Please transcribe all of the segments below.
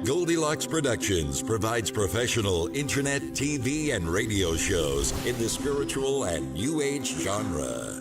Goldylocks Productions provides professional internet, TV, and radio shows in the spiritual and New Age genre.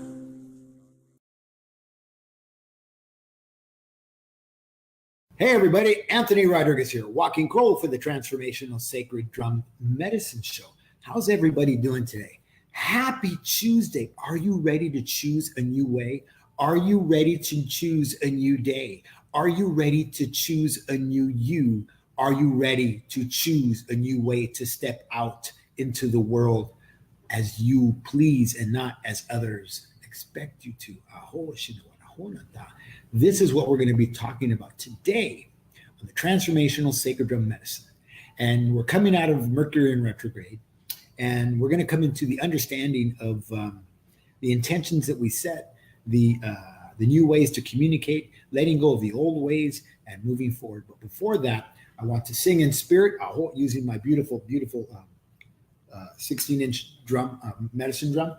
Hey everybody, Anthony Rodriguez here, Walking Crow for the Transformational Sacred Drum Medicine Show. How's everybody doing today? Happy Tuesday. Are you ready to choose a new way? Are you ready to choose a new day? Are you ready to choose a new you? Are you ready to choose a new way to step out into the world as you please and not as others expect you to? This is what we're going to be talking about today on the Transformational Sacred Drum Medicine. And we're coming out of Mercury in retrograde, and we're going to come into the understanding of the intentions that we set, the new ways to communicate, letting go of the old ways, and moving forward. But before that, I want to sing in spirit, using my beautiful 16-inch drum, medicine drum.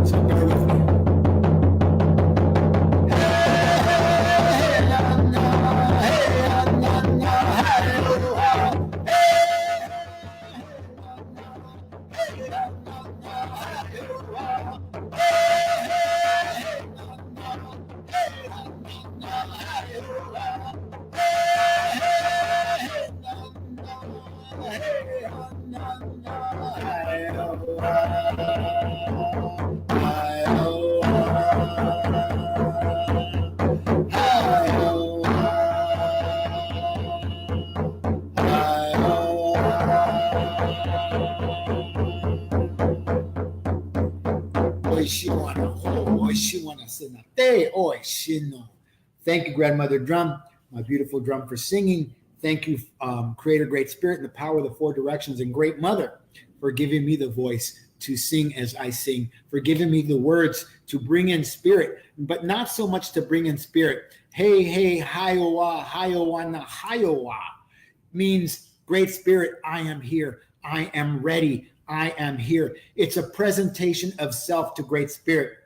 So bear with me. Thank you, Grandmother Drum, my beautiful drum, for singing. Thank you, Creator, Great Spirit, and the power of the four directions, and Great Mother, for giving me the voice to sing as I sing, for giving me the words to bring in spirit, but not so much to bring in spirit. Hey, hey, hi-owa, hi-owa, hi-owa, means Great Spirit, I am here. I am ready. I am here. It's a presentation of self to Great Spirit.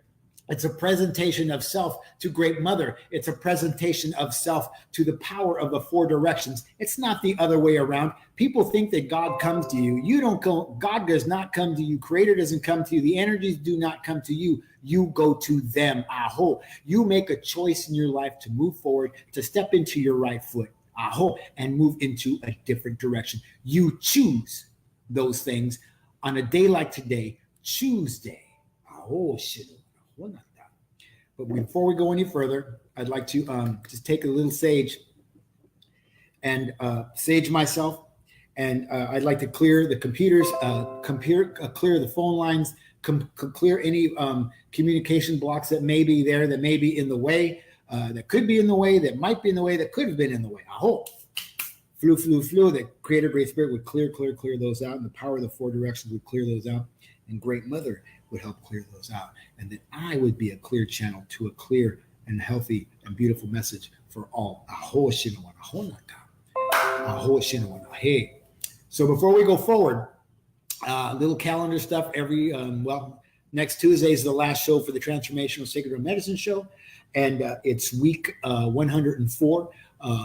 It's a presentation of self to Great Mother. It's a presentation of self to the power of the four directions. It's not the other way around. People think that God comes to you. You don't go. God does not come to you. Creator doesn't come to you. The energies do not come to you. You go to them. Aho. You make a choice in your life to move forward, to step into your right foot. Aho. And move into a different direction. You choose those things on a day like today, Tuesday. Aho. Shit. But before we go any further, I'd like to just take a little sage and sage myself, and I'd like to clear the computers, clear the phone lines, clear any communication blocks that may be there, that may be in the way, that could be in the way, that might be in the way, that could have been in the way. I hope. Flu, that Creator, Great Spirit would clear those out, and the power of the four directions would clear those out, and Great Mother would help clear those out, and that I would be a clear channel to a clear and healthy and beautiful message for all. Hey. So before we go forward, little calendar stuff. Every next Tuesday is the last show for the Transformational Sacred Drum Medicine Show, and it's week 104.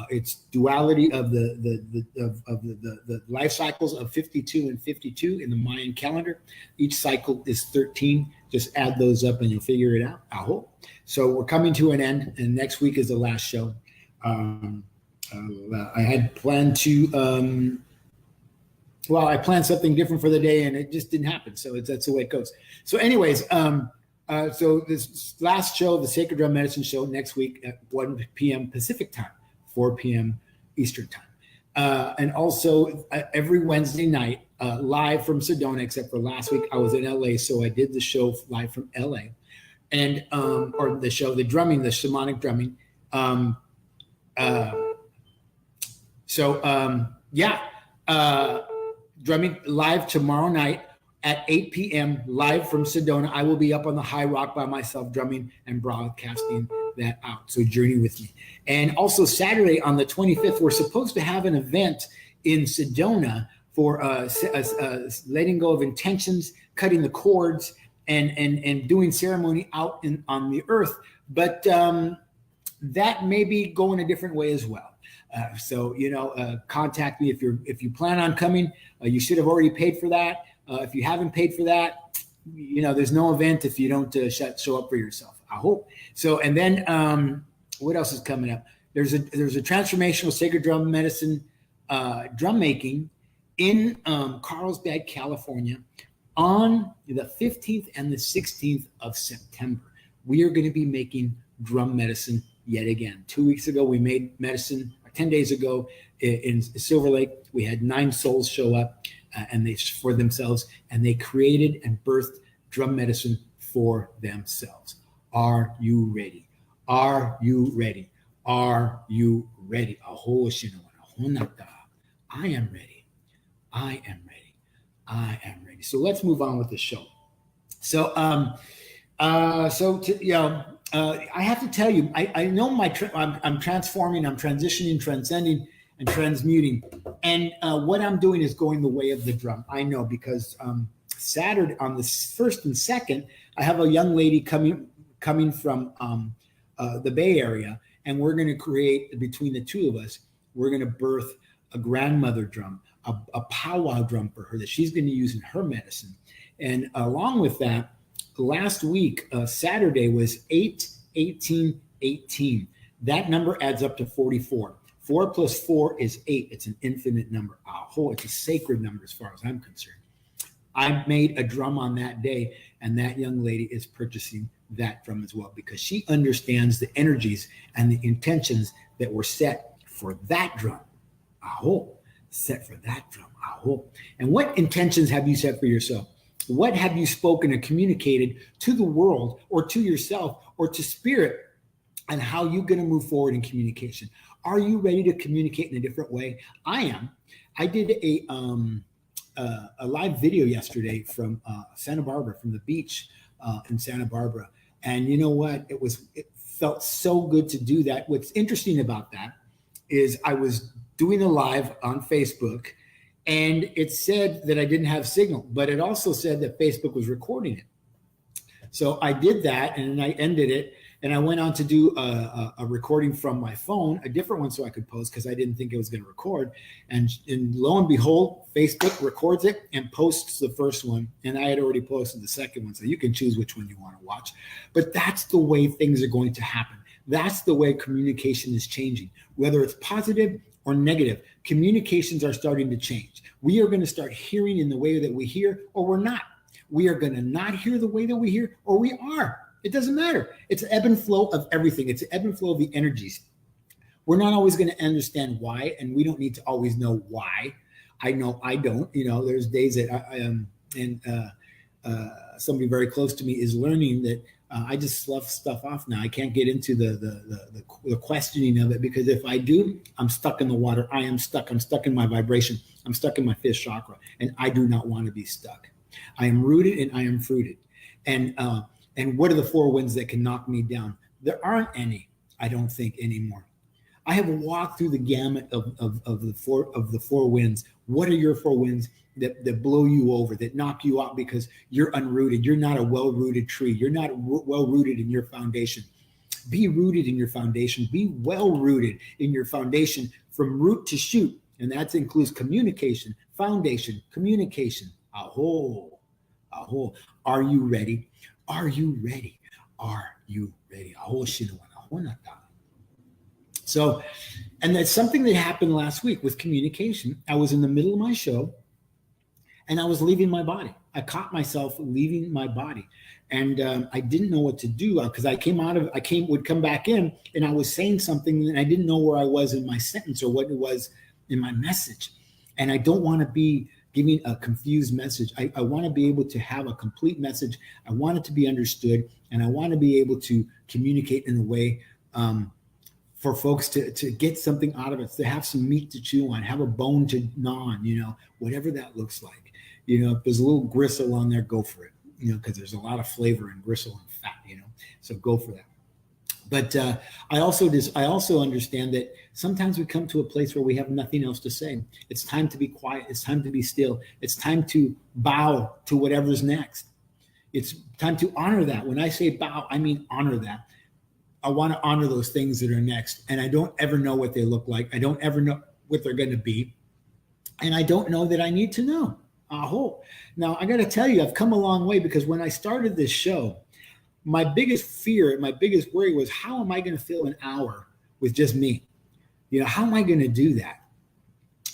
It's duality of the life cycles of 52 and 52 in the Mayan calendar. Each cycle is 13. Just add those up and you'll figure it out. I hope. So we're coming to an end, and next week is the last show. I had planned to, I planned something different for the day, and it just didn't happen. So that's the way it goes. So anyways, so this last show, the Sacred Drum Medicine Show, next week at 1 p.m. Pacific time. 4 p.m. Eastern time. And also every Wednesday night, live from Sedona, except for last week I was in LA, so I did the show live from LA. And, or the show, the drumming, the shamanic drumming. Drumming live tomorrow night at 8 p.m. live from Sedona. I will be up on the high rock by myself, drumming and broadcasting that out. So journey with me. And also Saturday on the 25th, we're supposed to have an event in Sedona for letting go of intentions, cutting the cords, and doing ceremony out on the earth. But that may be going a different way as well. So contact me if you plan on coming. You should have already paid for that. If you haven't paid for that, there's no event if you don't show up for yourself. I hope so. And then what else is coming up? There's a transformational sacred drum medicine drum making in Carlsbad, California, on the 15th and the 16th of September. We are going to be making drum medicine yet again. 2 weeks ago, we made medicine. 10 days ago in Silver Lake, we had 9 souls show up and they for themselves, and they created and birthed drum medicine for themselves. Are you ready? Are you ready? Are you ready? I am ready. I am ready. I am ready. So let's move on with the show. So, I have to tell you, I know I'm transforming, I'm transitioning, transcending, and transmuting. And what I'm doing is going the way of the drum. I know, because Saturday on the 1st and 2nd, I have a young lady coming from the Bay Area, and we're going to create, between the two of us, we're going to birth a grandmother drum, a powwow drum for her that she's going to use in her medicine. And along with that, last week, Saturday was 8-18-18. That number adds up to 44. 4 plus 4 is 8. It's an infinite number. It's a sacred number as far as I'm concerned. I made a drum on that day, and that young lady is purchasing that drum as well, because she understands the energies and the intentions that were set for that drum. Set for that drum. And what intentions have you set for yourself? What have you spoken and communicated to the world, or to yourself, or to spirit, and how you're going to move forward in communication? Are you ready to communicate in a different way? I am. I did a live video yesterday from Santa Barbara, from the beach in Santa Barbara. And you know what? It felt so good to do that. What's interesting about that is I was doing a live on Facebook, and it said that I didn't have signal, but it also said that Facebook was recording it. So I did that, and then I ended it, and I went on to do a recording from my phone, a different one, so I could post, because I didn't think it was going to record. And lo and behold, Facebook records it and posts the first one, and I had already posted the second one, so you can choose which one you want to watch. But that's the way things are going to happen. That's the way communication is changing, whether it's positive or negative. Communications are starting to change. We are going to start hearing in the way that we hear, or we're not. We are going to not hear the way that we hear, or we are. It doesn't matter. It's an ebb and flow of everything. It's an ebb and flow of the energies. We're not always going to understand why, and we don't need to always know why. I know I don't. There's days that I am, and somebody very close to me is learning that I just slough stuff off now. I can't get into the questioning of it, because if I do, I'm stuck in the water. I am stuck. I'm stuck in my vibration. I'm stuck in my 5th chakra, and I do not want to be stuck. I am rooted and I am fruited. And what are the 4 winds that can knock me down? There aren't any, I don't think, anymore. I have walked through the gamut of the four winds. What are your 4 winds that blow you over, that knock you out because you're unrooted? You're not a well-rooted tree. You're not well-rooted in your foundation. Be rooted in your foundation. Be well-rooted in your foundation from root to shoot. And that includes communication, foundation, communication. Are you ready? Are you ready? Are you ready? So, and that's something that happened last week with communication. I was in the middle of my show, and I was leaving my body. I caught myself leaving my body, and I didn't know what to do, because would come back in, and I was saying something, and I didn't know where I was in my sentence or what it was in my message. And I don't want to be giving a confused message. I want to be able to have a complete message. I want it to be understood, and I want to be able to communicate in a way for folks to get something out of it, to have some meat to chew on, have a bone to gnaw on, whatever that looks like. If there's a little gristle on there, go for it, because there's a lot of flavor in gristle and fat, so go for that. But I also understand that sometimes we come to a place where we have nothing else to say. It's time to be quiet. It's time to be still. It's time to bow to whatever's next. It's time to honor that. When I say bow, I mean honor that. I want to honor those things that are next. And I don't ever know what they look like. I don't ever know what they're going to be. And I don't know that I need to know. Aho. Now, I got to tell you, I've come a long way, because when I started this show, my biggest fear, my biggest worry was, how am I going to fill an hour with just me? How am I going to do that?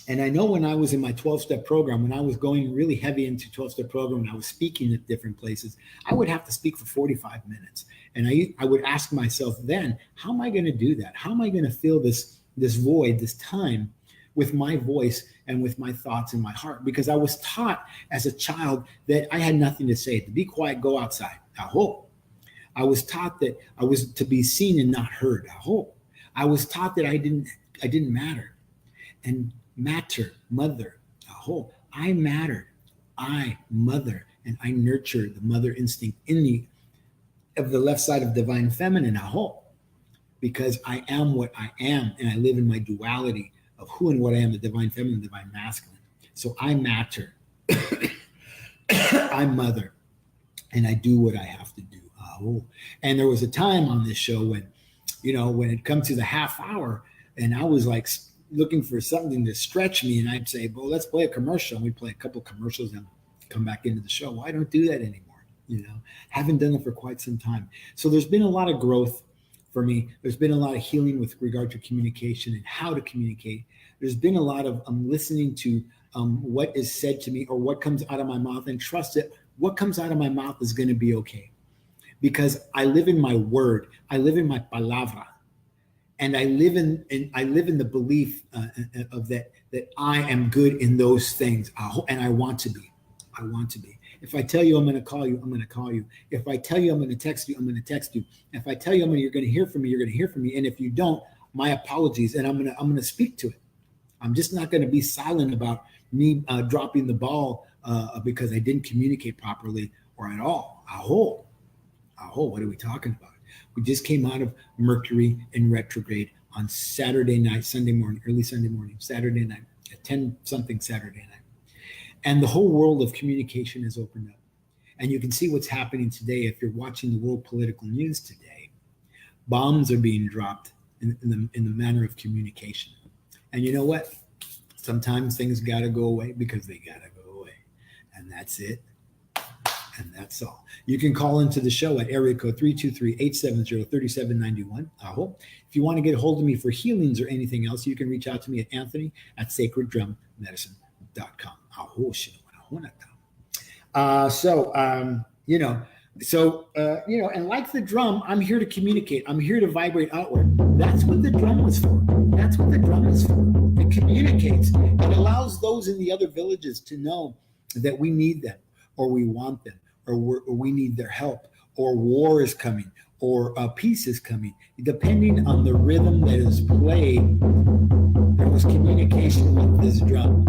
And I know when I was in my 12-step program, when I was going really heavy into 12-step program, and I was speaking at different places, I would have to speak for 45 minutes. And I would ask myself then, how am I going to do that? How am I going to fill this void, this time, with my voice and with my thoughts and my heart? Because I was taught as a child that I had nothing to say. To be quiet, go outside. Aho. I was taught that I was to be seen and not heard. Aho. I was taught that I didn't matter. And matter, mother. Aho. I mattered. I, mother, and I nurtured the mother instinct in me of the left side of divine feminine. Aho. Because I am what I am, and I live in my duality of who and what I am, the divine feminine, divine masculine. So I matter. I mother, and I do what I have to do. Oh. And there was a time on this show when it comes to the half hour, and I was like looking for something to stretch me, and I'd say, well, let's play a commercial. And we'd play a couple of commercials and come back into the show. Well, I don't do that anymore. Haven't done it for quite some time. So there's been a lot of growth for me. There's been a lot of healing with regard to communication and how to communicate. There's been a lot of listening to what is said to me or what comes out of my mouth, and trust that what comes out of my mouth is going to be okay. Because I live in my word, I live in my palabra, and I live in the belief of that I am good in those things, and I want to be. I want to be. If I tell you I'm going to call you, I'm going to call you. If I tell you I'm going to text you, I'm going to text you. If I tell you you're going to hear from me, you're going to hear from me. And if you don't, my apologies, and I'm going to speak to it. I'm just not going to be silent about me dropping the ball because I didn't communicate properly or at all. Aho, what are we talking about? We just came out of Mercury in retrograde on Saturday night, Sunday morning, early Sunday morning, Saturday night, at 10-something Saturday night. And the whole world of communication has opened up. And you can see what's happening today if you're watching the world political news today. Bombs are being dropped in the manner of communication. And you know what? Sometimes things got to go away because they got to go away. And that's it. And that's all. You can call into the show at area code 323-870-3791. Aho. If you want to get a hold of me for healings or anything else, you can reach out to me at anthony@sacreddrummedicine.com. And like the drum, I'm here to communicate. I'm here to vibrate outward. That's what the drum was for. That's what the drum is for. It communicates. It allows those in the other villages to know that we need them, or we want them, or we need their help, or war is coming, or peace is coming. Depending on the rhythm that is played, there was communication with this drum.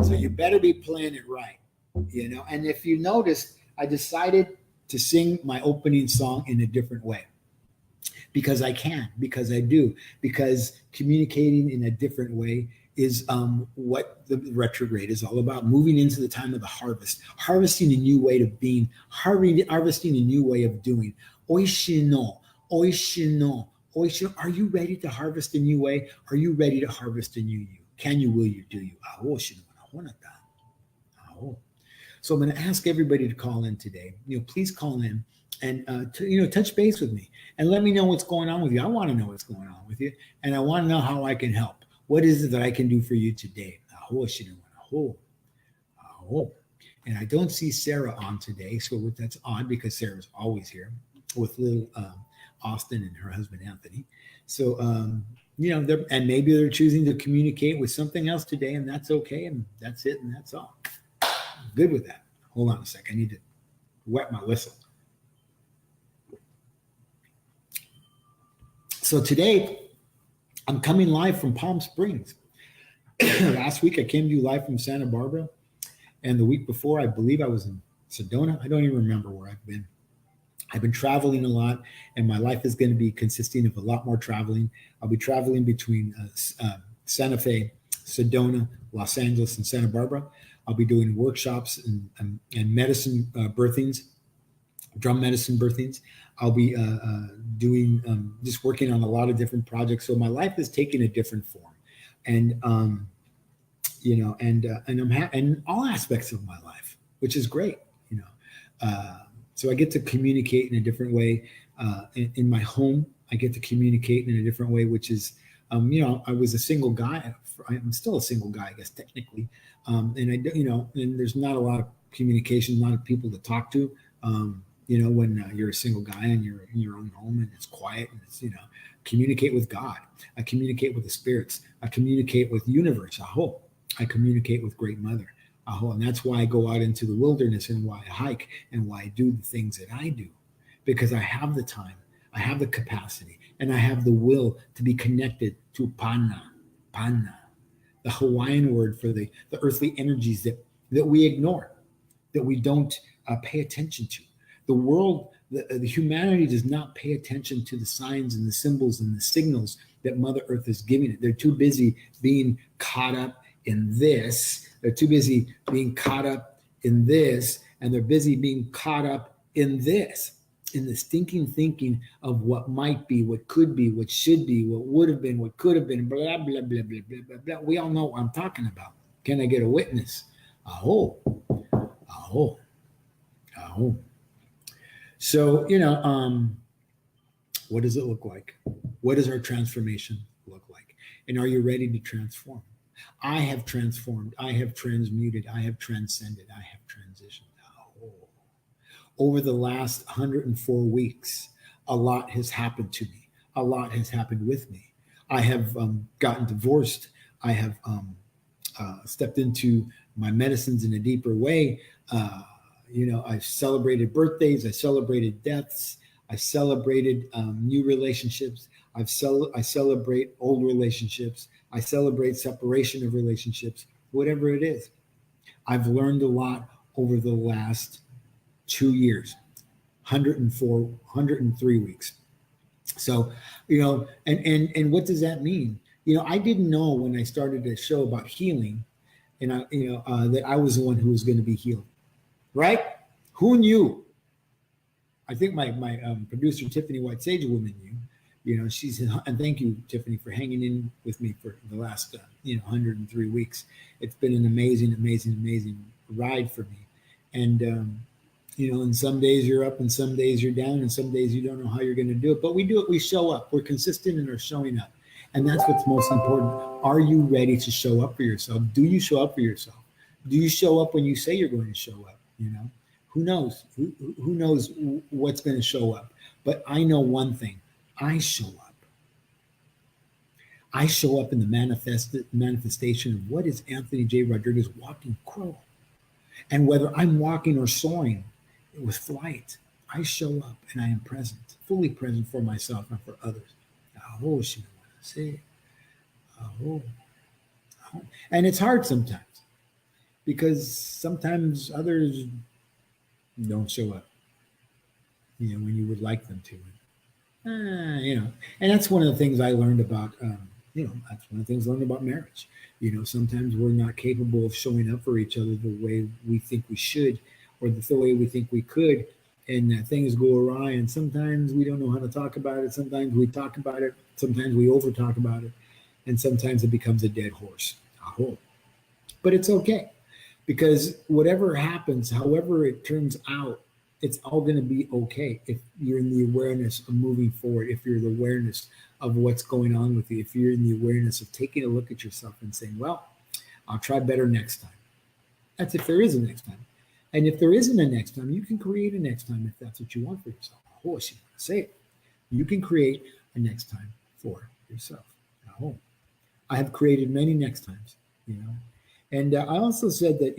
So you better be playing it right, And if you notice, I decided to sing my opening song in a different way. Because I can, because I do, because communicating in a different way is what the retrograde is all about. Moving into the time of the harvest, harvesting a new way of being, harvesting a new way of doing. Oishino. Are you ready to harvest a new way? Are you ready to harvest a new you? Can you, will you, do you? So I'm going to ask everybody to call in today. Please call in and touch base with me and let me know what's going on with you. I want to know what's going on with you, and I want to know how I can help. What is it that I can do for you today? And I don't see Sarah on today, so that's odd because Sarah's always here with little Austin and her husband Anthony. So and maybe they're choosing to communicate with something else today, and that's okay, and that's it, and that's all. I'm good with that. Hold on a sec. I need to wet my whistle. So today, I'm coming live from Palm Springs. Last week, I came to you live from Santa Barbara. And the week before, I believe I was in Sedona. I don't even remember where I've been. I've been traveling a lot, and my life is going to be consisting of a lot more traveling. I'll be traveling between Santa Fe, Sedona, Los Angeles, and Santa Barbara. I'll be doing workshops and medicine birthings drum medicine birthings. I'll be doing just working on a lot of different projects. So my life is taking a different form, and and I'm in all aspects of my life, which is great. So I get to communicate in a different way in my home. I get to communicate in a different way, which is, I was a single guy. I'm still a single guy, I guess, technically. And and there's not a lot of communication, a lot of people to talk to. When you're a single guy and you're in your own home and it's quiet and it's, communicate with God. I communicate with the spirits. I communicate with universe. I communicate with Great Mother. And that's why I go out into the wilderness and why I hike and why I do the things that I do, because I have the time, I have the capacity, and I have the will to be connected to Pana, the Hawaiian word for the earthly energies that we ignore, that we don't pay attention to. The world, the humanity does not pay attention to the signs and the symbols and the signals that Mother Earth is giving it. They're too busy being caught up in this. They're too busy being caught up in this, and they're busy being caught up in this, in the stinking thinking of what might be, what could be, what should be, what would have been, what could have been, blah, blah, blah, blah, blah, blah, blah. We all know what I'm talking about. Can I get a witness? Aho. So, what does it look like? What does our transformation look like? And are you ready to transform? I have transformed. I have transmuted. I have transcended. I have transitioned. Over the last 104 weeks, a lot has happened to me. A lot has happened with me. I have gotten divorced. I have stepped into my medicines in a deeper way. I've celebrated birthdays. I celebrated deaths. I celebrated new relationships. I celebrate old relationships. I celebrate separation of relationships, whatever it is. I've learned a lot over the last 2 years, 103 weeks. So, and what does that mean? I didn't know when I started a show about healing, and that I was the one who was going to be healed, right? Who knew? I think my producer, Tiffany White Sage Woman, knew. She's, and thank you, Tiffany, for hanging in with me for the last 103 weeks. It's been an amazing ride for me. And and some days you're up and some days you're down and some days you don't know how you're going to do it, but we do it. We show up. We're consistent in our showing up, and that's what's most important. Are you ready to show up for yourself? Do you show up for yourself? Do you show up when you say you're going to show up? Who knows? Who knows what's going to show up? But I know one thing. I show up. I show up in the manifestation of what is Anthony J. Rodriguez walking crow. And whether I'm walking or soaring with flight, I show up and I am present, fully present for myself and for others. And it's hard sometimes because sometimes others don't show up, when you would like them to. And that's one of the things I learned about, that's one of the things I learned about marriage. Sometimes we're not capable of showing up for each other the way we think we should, or the way we think we could, and things go awry. And sometimes we don't know how to talk about it. Sometimes we talk about it. Sometimes we over talk about it, and sometimes it becomes a dead horse. But it's okay, because whatever happens, however it turns out, it's all going to be okay if you're in the awareness of moving forward, if you're in the awareness of what's going on with you, if you're in the awareness of taking a look at yourself and saying, well, I'll try better next time. That's if there is a next time. And if there isn't a next time, you can create a next time if that's what you want for yourself. Of course, you want to say it. You can create a next time for yourself. I have created many next times, And I also said that,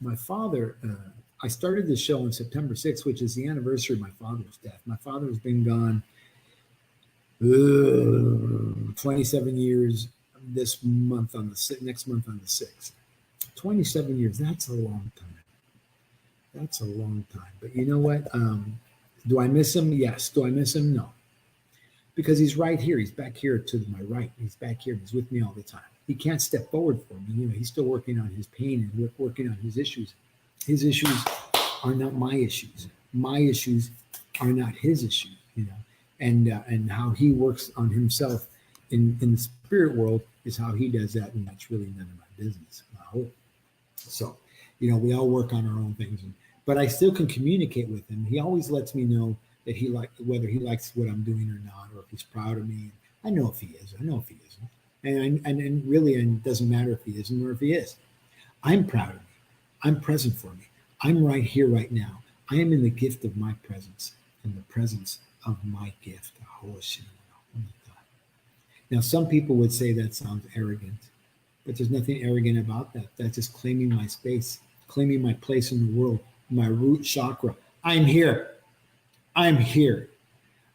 my father, I started this show on September 6th, which is the anniversary of my father's death. My father has been gone 27 years next month on the 6th. 27 years, that's a long time. That's a long time. But you know what? Do I miss him? Yes. Do I miss him? No. Because he's right here. He's back here to my right. He's back here. He's with me all the time. He can't step forward for me. He's still working on his pain and working on his issues. His issues are not my issues. my issues are not his issue, and how he works on himself in the spirit world is how he does that, and that's really none of my business. So, we all work on our own things, but I still can communicate with him. He always lets me know that whether he likes what I'm doing or not, or if he's proud of me. I know if he is. I know if he isn't. And really, it doesn't matter if he isn't or if he is. I'm proud of me. I'm present for me. I'm right here, right now. I am in the gift of my presence, in the presence of my gift. Now, some people would say that sounds arrogant, but there's nothing arrogant about that. That's just claiming my space, claiming my place in the world, my root chakra. I'm here. I'm here.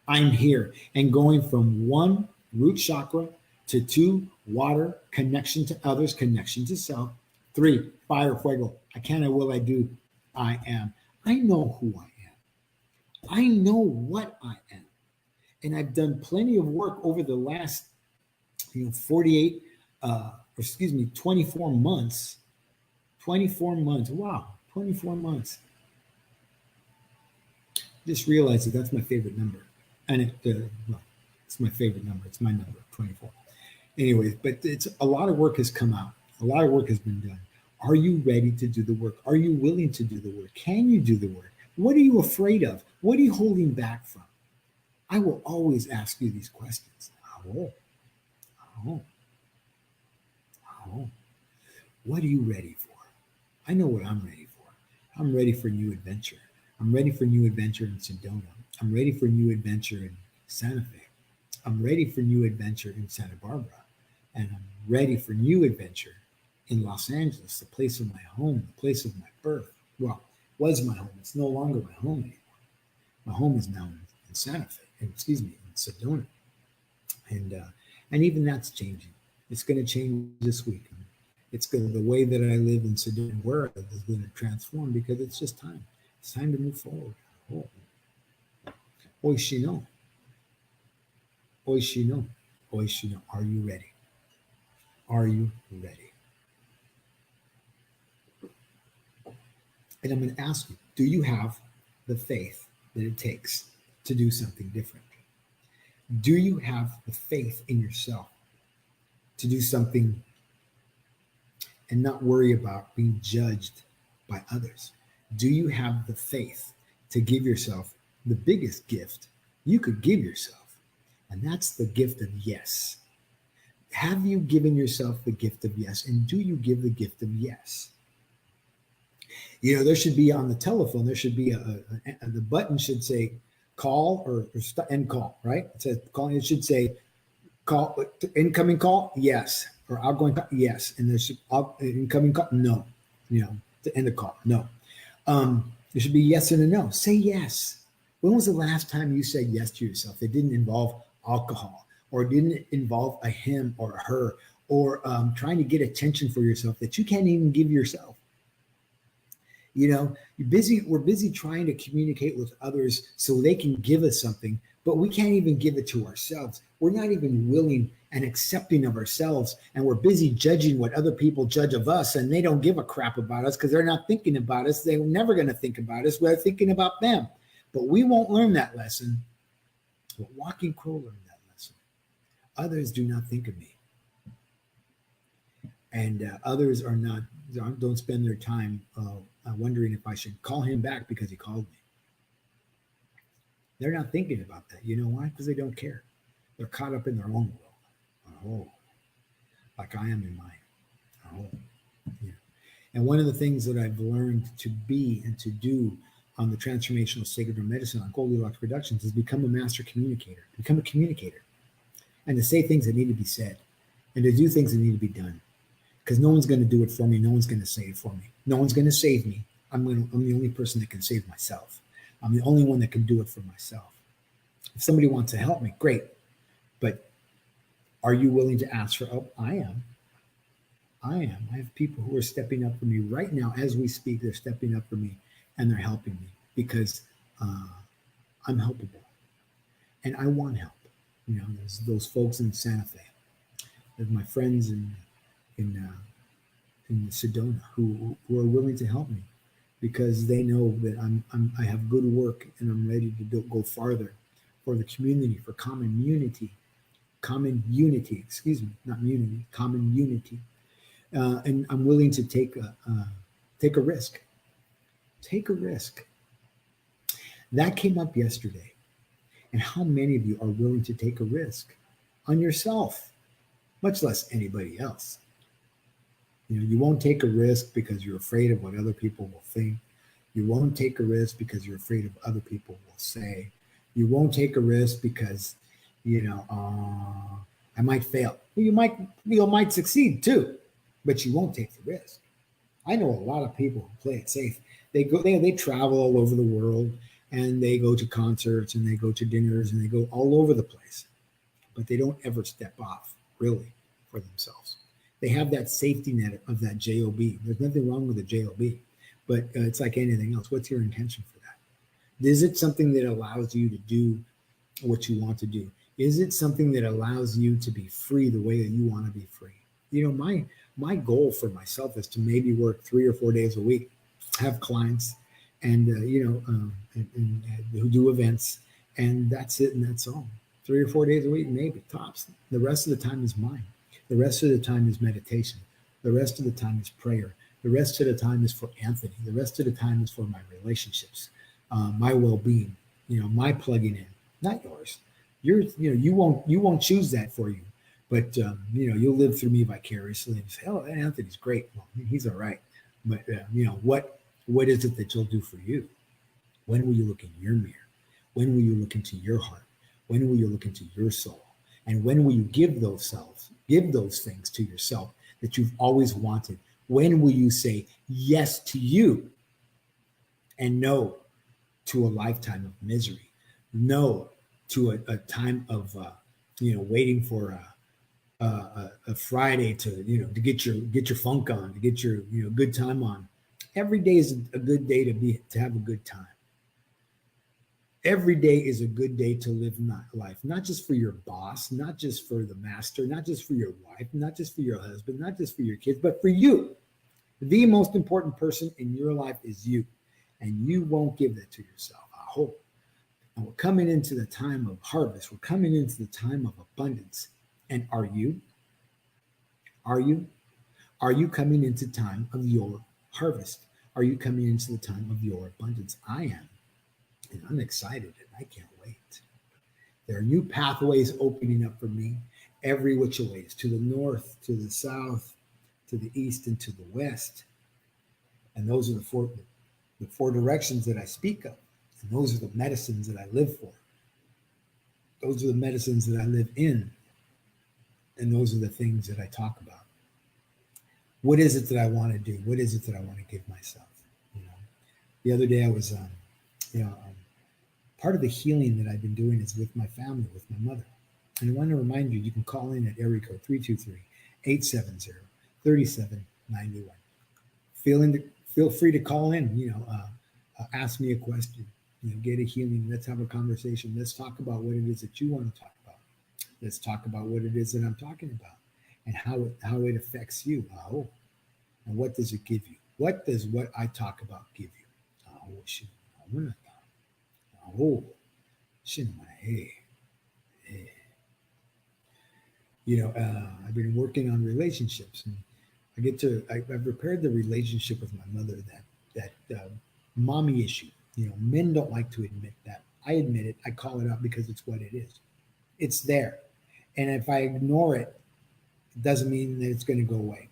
I'm here. And going from 1, root chakra, to 2, water, connection to others, connection to self. 3, fire, fuego. I can, I will, I do. I am. I know who I am. I know what I am. And I've done plenty of work over the last 24 months. 24 months. Wow, 24 months. Just realized that's my favorite number. And it's my favorite number. It's my number, 24. Anyways, but it's a lot of work has come out. A lot of work has been done. Are you ready to do the work? Are you willing to do the work? Can you do the work? What are you afraid of? What are you holding back from? I will always ask you these questions. What are you ready for? I know what I'm ready for. I'm ready for new adventure. I'm ready for new adventure in Sedona. I'm ready for new adventure in Santa Fe. I'm ready for new adventure in Santa Barbara. And I'm ready for new adventure in Los Angeles, the place of my home, the place of my birth. Well, was my home. It's no longer my home anymore. My home is now in Santa Fe, in Sedona. And even that's changing. It's going to change this week. The way that I live in Sedona, where I live, is going to transform because it's just time. It's time to move forward. Oishino. Oishino. Oishino. Are you ready? Are you ready? And I'm going to ask you, do you have the faith that it takes to do something different? Do you have the faith in yourself to do something and not worry about being judged by others? Do you have the faith to give yourself the biggest gift you could give yourself? And that's the gift of yes. Have you given yourself the gift of yes? And do you give the gift of yes? There should be on the telephone, there should be the button should say call or end call, right? It says call. It should say call, incoming call, yes, or outgoing call, yes, and there's incoming call, no, to end the call, no. There should be yes and a no. Say yes. When was the last time you said yes to yourself? It didn't involve alcohol, or didn't involve a him or a her, or trying to get attention for yourself that you can't even give yourself. We're busy trying to communicate with others so they can give us something, but we can't even give it to ourselves. We're not even willing and accepting of ourselves, and we're busy judging what other people judge of us, and they don't give a crap about us because they're not thinking about us. They're never going to think about us. We're thinking about them, but we won't learn that lesson. But Walking Crow learned that lesson. Others do not think of me, and others don't spend their time wondering if I should call him back because he called me. They're not thinking about that. You know why? Because they don't care. They're caught up in their own world. Like I am in mine. Yeah. And one of the things that I've learned to be and to do on the Transformational Sacred Medicine on Goldylocks Productions is become a master communicator. Become a communicator. And to say things that need to be said. And to do things that need to be done. Because no one's going to do it for me. No one's going to say it for me. No one's going to save me. I'm the only person that can save myself. I'm the only one that can do it for myself. If somebody wants to help me, great. But are you willing to ask for help? I am. I have people who are stepping up for me right now as we speak. They're stepping up for me and they're helping me because I'm helpable. And I want help. There's those folks in Santa Fe. There's my friends in Sedona who are willing to help me because they know that I have good work and I'm ready to go farther for the community, for common unity, not unity, common unity. And I'm willing to take a risk. Take a risk. That came up yesterday. And how many of you are willing to take a risk on yourself, much less anybody else? You won't take a risk because you're afraid of what other people will think. You won't take a risk because you're afraid of other people will say. You won't take a risk because, I might fail. You might succeed too, but you won't take the risk. I know a lot of people who play it safe. They travel all over the world, and they go to concerts and they go to dinners and they go all over the place, but they don't ever step off really for themselves. They have that safety net of that JOB. There's nothing wrong with a JOB, but it's like anything else. What's your intention for that? Is it something that allows you to do what you want to do? Is it something that allows you to be free the way that you want to be free? My goal for myself is to maybe work 3 or 4 days a week, have clients, and who do events, and that's it, and that's all. 3 or 4 days a week, maybe tops. The rest of the time is mine. The rest of the time is meditation. The rest of the time is prayer. The rest of the time is for Anthony. The rest of the time is for my relationships, my well-being. My plugging in, not yours. You won't choose that for you, but you'll live through me vicariously and say, "Oh, Anthony's great. Well, he's all right." But what is it that you'll do for you? When will you look in your mirror? When will you look into your heart? When will you look into your soul? And when will you give those things to yourself that you've always wanted? When will you say yes to you and no to a lifetime of misery? No to a time of waiting for a Friday to get your funk on, to get your good time on. Every day is a good day to have a good time. Every day is a good day to live life, not just for your boss, not just for the master, not just for your wife, not just for your husband, not just for your kids, but for you. The most important person in your life is you, and you won't give that to yourself, I hope. And we're coming into the time of harvest. We're coming into the time of abundance. And are you? Are you? Are you coming into time of your harvest? Are you coming into the time of your abundance? I am. And I'm excited and I can't wait. There are new pathways opening up for me every which ways, to the north, to the south, to the east, and to the west. And those are the four directions that I speak of. And those are the medicines that I live for. Those are the medicines that I live in. And those are the things that I talk about. What is it that I want to do? What is it that I want to give myself? The other day I was, part of the healing that I've been doing is with my family, with my mother. And I want to remind you, you can call in at area code 323-870-3791. Feel free to call in, ask me a question, get a healing. Let's have a conversation. Let's talk about what it is that you want to talk about. Let's talk about what it is that I'm talking about and how it affects you. Oh, and what does it give you? What does what I talk about give you? Oh, shit. Oh, shit. Hey. I've been working on relationships, and I've repaired the relationship with my mother, that mommy issue. Men don't like to admit that. I admit it. I call it out because it's what it is. It's there. And if I ignore it, it doesn't mean that it's going to go away.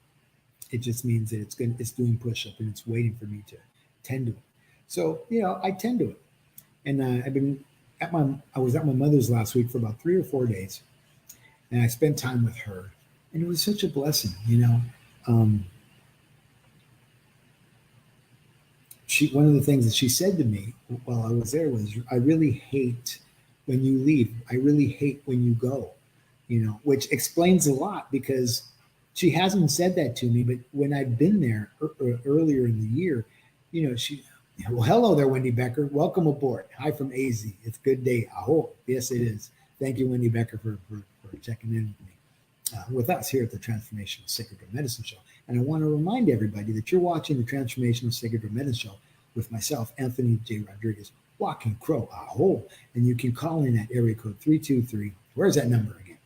It just means that it's doing push-up and it's waiting for me to tend to it. So, I tend to it. And I was at my mother's last week for about 3 or 4 days, and I spent time with her, and it was such a blessing. One of the things that she said to me while I was there was, "I really hate when you leave. I really hate when you go," which explains a lot, because she hasn't said that to me, but when I've been there earlier in the year, well, hello there, Wendy Becker. Welcome aboard. Hi from AZ. It's a good day. I hope. Yes, it is. Thank you, Wendy Becker, for checking in with me, with us here at the Transformational Sacred Drum Medicine Show. And I want to remind everybody that you're watching the Transformational Sacred Drum Medicine Show with myself, Anthony J. Rodriguez, Walking Crow, aho. And you can call in at area code 323. Where's that number again?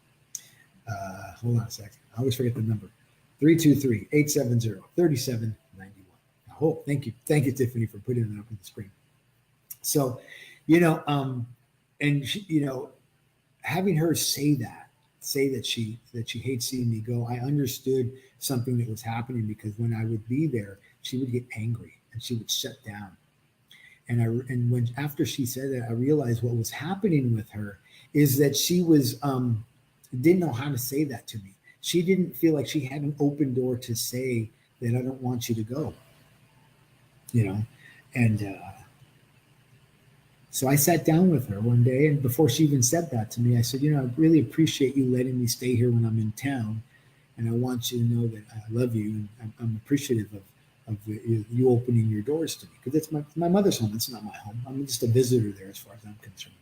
Hold on a second. I always forget the number. 323-870-3791. Aho. Thank you. Thank you, Tiffany, for putting it up on the screen. So, and she, having her say that she hates seeing me go, I understood something that was happening, because when I would be there, she would get angry and she would shut down. And when after she said that, I realized what was happening with her is that she was didn't know how to say that to me. She didn't feel like she had an open door to say that I don't want you to go. And so I sat down with her one day, and before she even said that to me, I said, I really appreciate you letting me stay here when I'm in town, and I want you to know that I love you, and I'm appreciative of you opening your doors to me, because it's my mother's home. It's not my home. I'm just a visitor there as far as I'm concerned.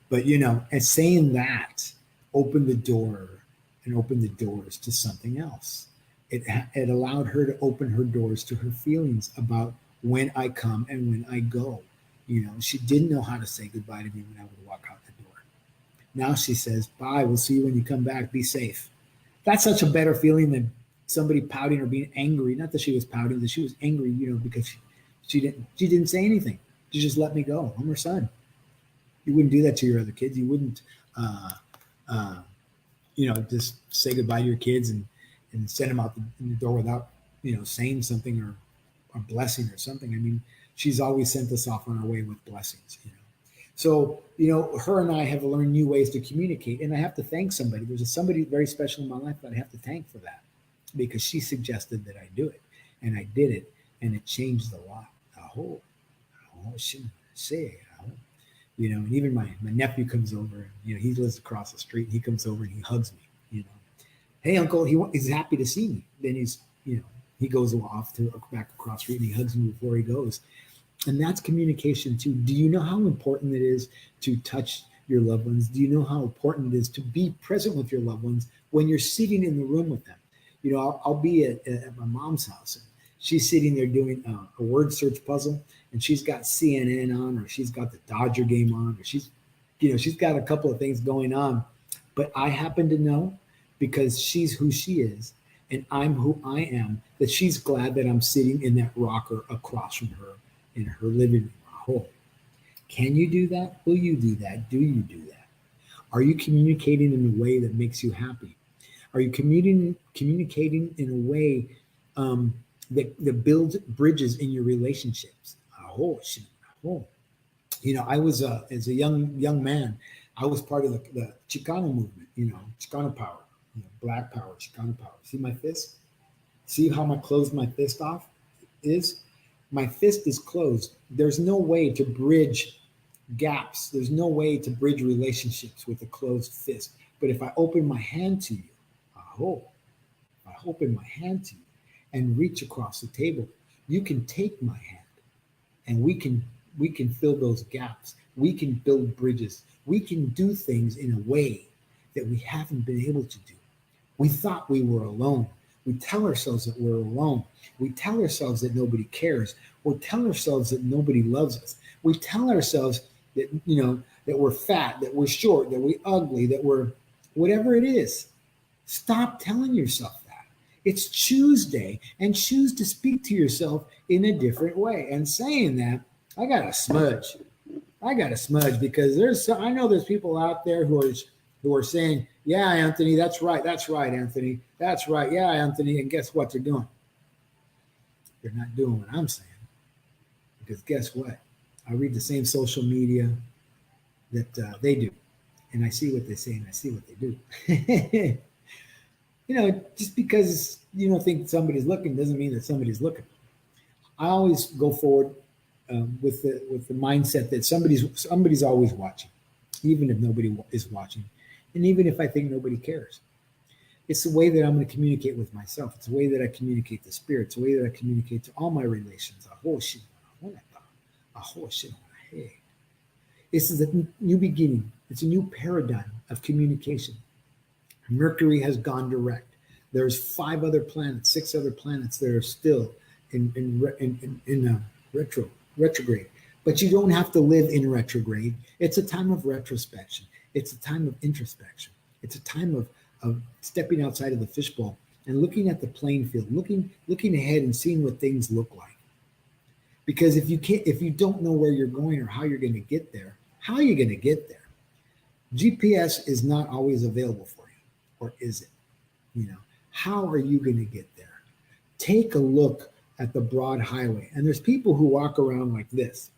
But, and saying that opened the door and opened the doors to something else. It allowed her to open her doors to her feelings about when I come and when I go. She didn't know how to say goodbye to me when I would walk out the door. Now she says, bye, we'll see you when you come back. Be safe. That's such a better feeling than somebody pouting or being angry. Not that she was pouting, that she was angry, because she didn't say anything. She just let me go. I'm her son. You wouldn't do that to your other kids. You wouldn't, just say goodbye to your kids and send them out the door without, saying something or a blessing or something. I mean, she's always sent us off on our way with blessings, So, her and I have learned new ways to communicate, and I have to thank somebody. There's somebody very special in my life that I have to thank for that, because she suggested that I do it, and I did it, and it changed a lot. And even my nephew comes over, and, he lives across the street, and he comes over and he hugs me, Hey, uncle, he's happy to see me. Then he's, he goes off to back across the street and he hugs me before he goes. And that's communication too. Do you know how important it is to touch your loved ones? Do you know how important it is to be present with your loved ones when you're sitting in the room with them? I'll be at my mom's house, and she's sitting there doing a word search puzzle, and she's got CNN on, or she's got the Dodger game on, or she's got a couple of things going on. But I happen to know, because she's who she is and I'm who I am, that she's glad that I'm sitting in that rocker across from her in her living room. Can you do that? Will you do that? Do you do that? Are you communicating in a way that makes you happy? Are you communicating in a way that builds bridges in your relationships? I was as a young man, I was part of the Chicano movement. Chicano power, Black power, Chicano power. See my fist? See how I closed my fist off? My fist is closed. There's no way to bridge gaps. There's no way to bridge relationships with a closed fist. But if I open my hand to you, I open my hand to you and reach across the table, you can take my hand, and we can fill those gaps. We can build bridges. We can do things in a way that we haven't been able to do. We thought we were alone. We tell ourselves that we're alone. We tell ourselves that nobody cares. We tell ourselves that nobody loves us. We tell ourselves that, that we're fat, that we're short, that we're ugly, that we're whatever it is. Stop telling yourself that. It's Tuesday, and choose to speak to yourself in a different way. And saying that, I got a smudge because I know there's people out there who are saying, yeah, Anthony, that's right, Anthony, that's right, yeah, Anthony, and guess what they're doing? They're not doing what I'm saying, because guess what? I read the same social media that they do, and I see what they say and I see what they do. Just because you don't think somebody's looking doesn't mean that somebody's looking. I always go forward with the mindset that somebody's always watching, even if nobody is watching, and even if I think nobody cares. It's the way that I'm going to communicate with myself. It's the way that I communicate to spirit. It's the way that I communicate to all my relations. This is a new beginning. It's a new paradigm of communication. Mercury has gone direct. There's 6 other planets that are still in retrograde. But you don't have to live in retrograde. It's a time of retrospection. It's a time of introspection. It's a time of stepping outside of the fishbowl and looking at the playing field, looking ahead and seeing what things look like. Because if you don't know where you're going or how you're going to get there, how are you going to get there? GPS is not always available for you, or is it? How are you going to get there? Take a look at the broad highway. And there's people who walk around like this.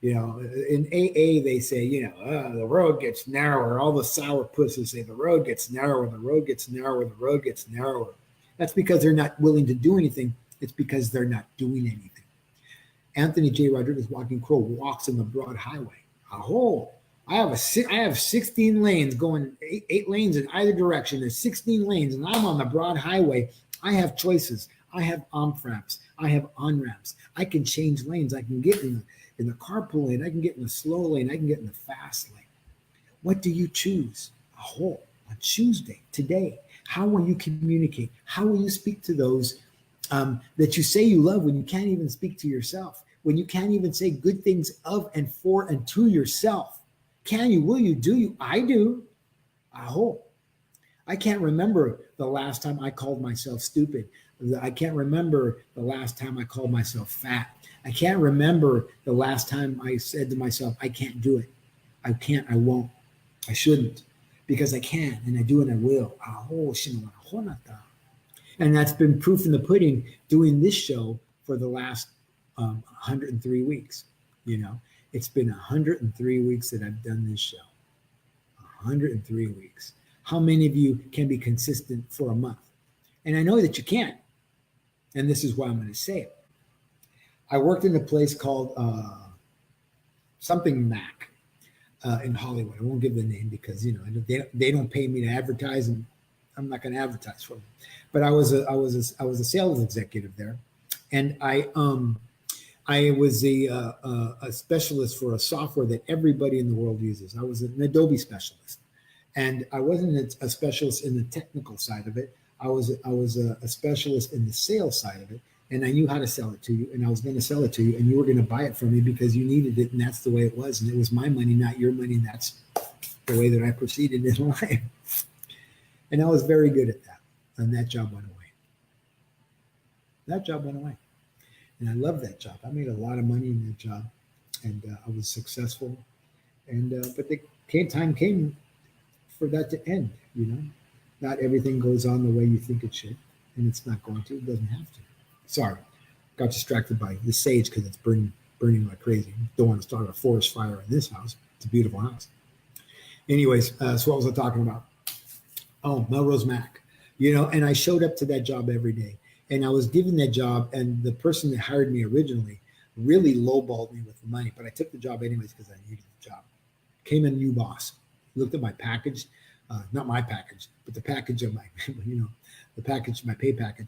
In AA, they say, the road gets narrower. All the sour pusses say the road gets narrower, the road gets narrower, the road gets narrower. That's because they're not willing to do anything. It's because they're not doing anything. Anthony J. Rodriguez, Walking Crow, walks in the broad highway. I have 16 lanes going, eight lanes in either direction. There's 16 lanes, and I'm on the broad highway. I have choices. I have off-ramps. I have on-ramps. I can change lanes. I can get in the carpool lane. I can get in the slow lane. I can get in the fast lane. What do you choose? On Tuesday, today, how will you communicate? How will you speak to those that you say you love when you can't even speak to yourself, when you can't even say good things of and for and to yourself? Can you? Will you? Do you? I do. I hope. I can't remember the last time I called myself stupid. I can't remember the last time I called myself fat. I can't remember the last time I said to myself, I can't do it. I can't, I won't, I shouldn't, because I can, and I do, and I will. And that's been proof in the pudding doing this show for the last 103 weeks. It's been 103 weeks that I've done this show. 103 weeks. How many of you can be consistent for a month? And I know that you can. And this is why I'm going to say it. I worked in a place called something Mac in Hollywood. I won't give the name because they don't pay me to advertise, and I'm not going to advertise for them. But I was a sales executive there, and I was a specialist for a software that everybody in the world uses. I was an Adobe specialist, and I wasn't a specialist in the technical side of it. I was a specialist in the sales side of it, and I knew how to sell it to you, and I was going to sell it to you, and you were going to buy it from me because you needed it, and that's the way it was, and it was my money, not your money, and that's the way that I proceeded in life. And I was very good at that, and that job went away. And I loved that job. I made a lot of money in that job, and I was successful, and but the time came for that to end. Not everything goes on the way you think it should, and it's not going to. It doesn't have to. Sorry, got distracted by the sage because it's burning like crazy. Don't want to start a forest fire in this house. It's a beautiful house. Anyways, so what was I talking about? Oh, Melrose Mac. And I showed up to that job every day, and I was given that job, and the person that hired me originally really lowballed me with the money, but I took the job anyways because I needed the job. Came in a new boss, looked at my package. Not my package, but the package of my, the package, my pay package.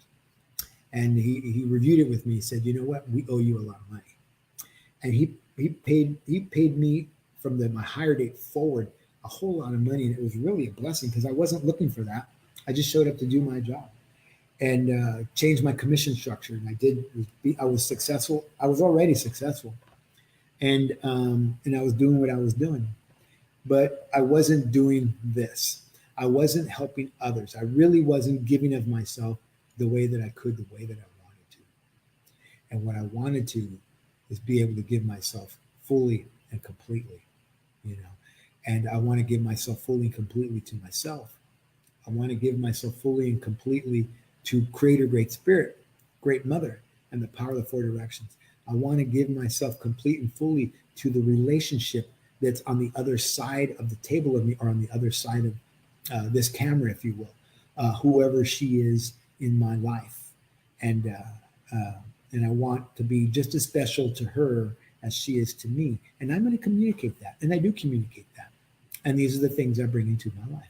And he reviewed it with me. He said, you know what? We owe you a lot of money. And he paid me from my hire date forward a whole lot of money. And it was really a blessing because I wasn't looking for that. I just showed up to do my job and changed my commission structure. And I was successful. I was already successful. And I was doing what I was doing. But I wasn't doing this. I wasn't helping others. I really wasn't giving of myself the way that I could, the way that I wanted to. And what I wanted to is be able to give myself fully and completely, And I want to give myself fully and completely to myself. I want to give myself fully and completely to Creator, Great Spirit, Great Mother, and the power of the four directions. I want to give myself complete and fully to the relationship that's on the other side of the table of me, or on the other side of this camera, if you will, whoever she is in my life. And I want to be just as special to her as she is to me. And I'm going to communicate that. And I do communicate that. And these are the things I bring into my life.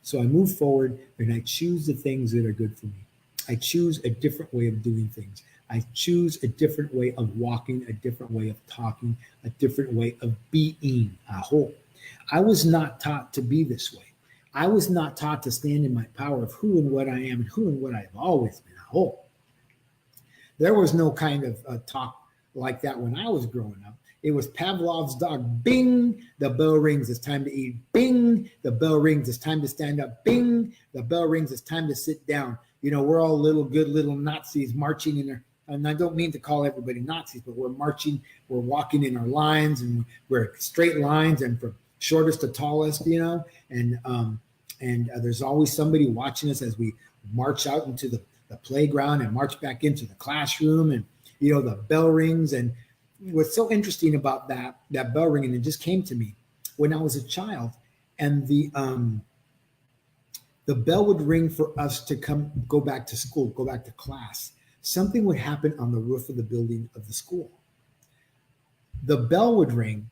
So I move forward and I choose the things that are good for me. I choose a different way of doing things. I choose a different way of walking, a different way of talking, a different way of being. I was not taught to be this way. I was not taught to stand in my power of who and what I am and who and what I have always been. There was no kind of talk like that when I was growing up. It was Pavlov's dog. Bing, the bell rings. It's time to eat. Bing, the bell rings. It's time to stand up. Bing, the bell rings. It's time to sit down. You know, we're all good little Nazis marching in there. And I don't mean to call everybody Nazis, but we're marching, we're walking in our lines, and we're straight lines, and from shortest to tallest, you know. And there's always somebody watching us as we march out into the playground and march back into the classroom, and you know, the bell rings. And what's so interesting about that bell ringing, it just came to me when I was a child, and the bell would ring for us to go back to school, go back to class. Something would happen on the roof of the building of the school. The bell would ring,